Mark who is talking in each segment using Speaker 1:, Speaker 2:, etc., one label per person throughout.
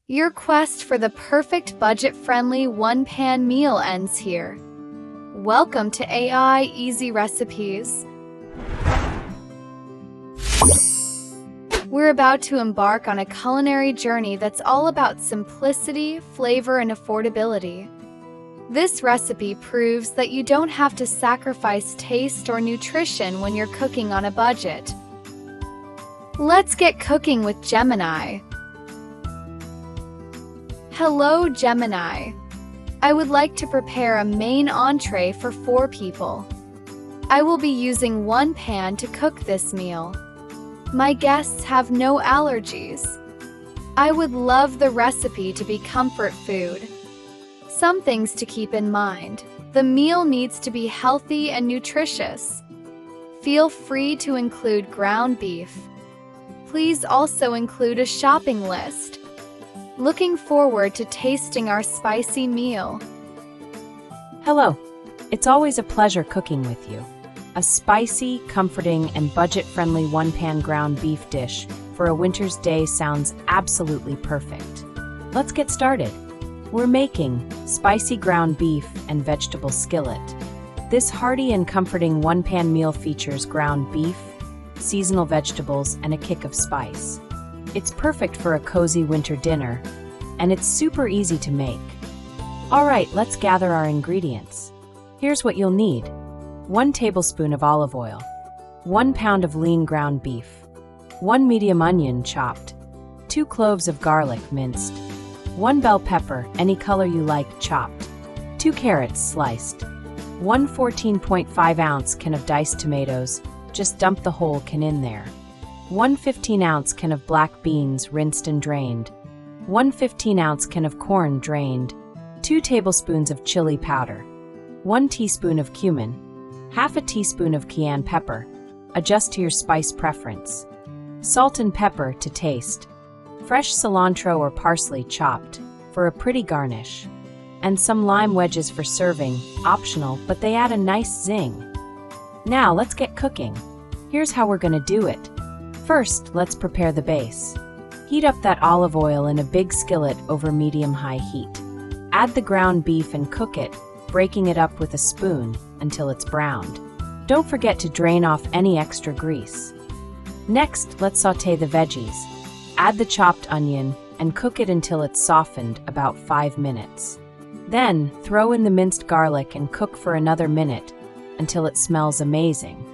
Speaker 1: Your quest for the perfect budget-friendly one-pan meal ends here. Welcome to AI Easy Recipes. We're about to embark on a culinary journey that's all about simplicity, flavor, and affordability. This recipe proves that you don't have to sacrifice taste or nutrition when you're cooking on a budget. Let's get cooking with Gemini. Hello, Gemini. I would like to prepare a main entree for 4 people. I will be using one pan to cook this meal. My guests have no allergies. I would love the recipe to be comfort food. Some things to keep in mind. The meal needs to be healthy and nutritious. Feel free to include ground beef. Please also include a shopping list. Looking forward to tasting our spicy meal.
Speaker 2: Hello. It's always a pleasure cooking with you. A spicy, comforting, and budget-friendly one-pan ground beef dish for a winter's day sounds absolutely perfect. Let's get started. We're making spicy ground beef and vegetable skillet. This hearty and comforting one-pan meal features ground beef, seasonal vegetables, and a kick of spice. It's perfect for a cozy winter dinner, and it's super easy to make. All right, let's gather our ingredients. Here's what you'll need. 1 tablespoon of olive oil, 1 pound of lean ground beef, 1 medium onion chopped, 2 cloves of garlic minced, 1 bell pepper, any color you like, chopped, 2 carrots sliced, 1 14.5-ounce can of diced tomatoes, just dump the whole can in there, 1 15-ounce can of black beans rinsed and drained, 1 15-ounce can of corn drained, 2 tablespoons of chili powder, 1 teaspoon of cumin, half a teaspoon of cayenne pepper, adjust to your spice preference, salt and pepper to taste, fresh cilantro or parsley chopped for a pretty garnish, and some lime wedges for serving, optional, but they add a nice zing. Now let's get cooking. Here's how we're gonna do it. First, let's prepare the base. Heat up that olive oil in a big skillet over medium-high heat. Add the ground beef and cook it, breaking it up with a spoon until it's browned. Don't forget to drain off any extra grease. Next, let's sauté the veggies. Add the chopped onion and cook it until it's softened, about 5 minutes. Then, throw in the minced garlic and cook for another minute until it smells amazing.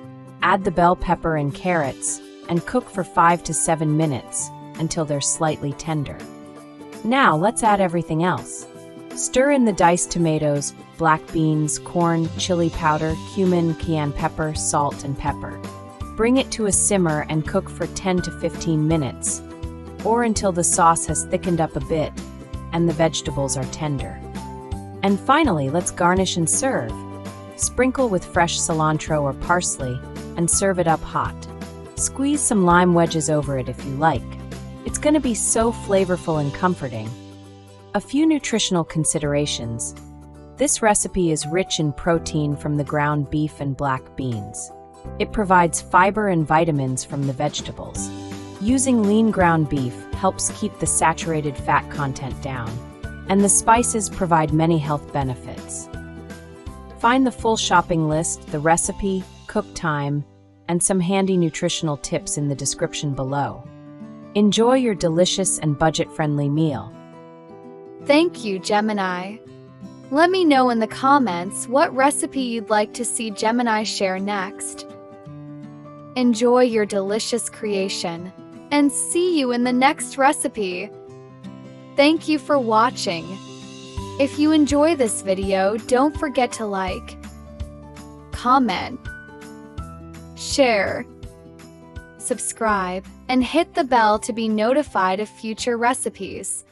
Speaker 2: Add the bell pepper and carrots and cook for 5 to 7 minutes until they're slightly tender. Now, let's add everything else. Stir in the diced tomatoes, black beans, corn, chili powder, cumin, cayenne pepper, salt, and pepper. Bring it to a simmer and cook for 10 to 15 minutes, or until the sauce has thickened up a bit and the vegetables are tender. And finally, let's garnish and serve. Sprinkle with fresh cilantro or parsley and serve it up hot. Squeeze some lime wedges over it if you like. It's going to be so flavorful and comforting. A few nutritional considerations. This recipe is rich in protein from the ground beef and black beans. It provides fiber and vitamins from the vegetables. Using lean ground beef helps keep the saturated fat content down, and the spices provide many health benefits. Find the full shopping list, the recipe, cook time, and some handy nutritional tips in the description below. Enjoy your delicious and budget-friendly meal.
Speaker 1: Thank you, Gemini. Let me know in the comments what recipe you'd like to see Gemini share next. Enjoy your delicious creation, and see you in the next recipe. Thank you for watching. If you enjoy this video, don't forget to like, comment, share, subscribe, and hit the bell to be notified of future recipes.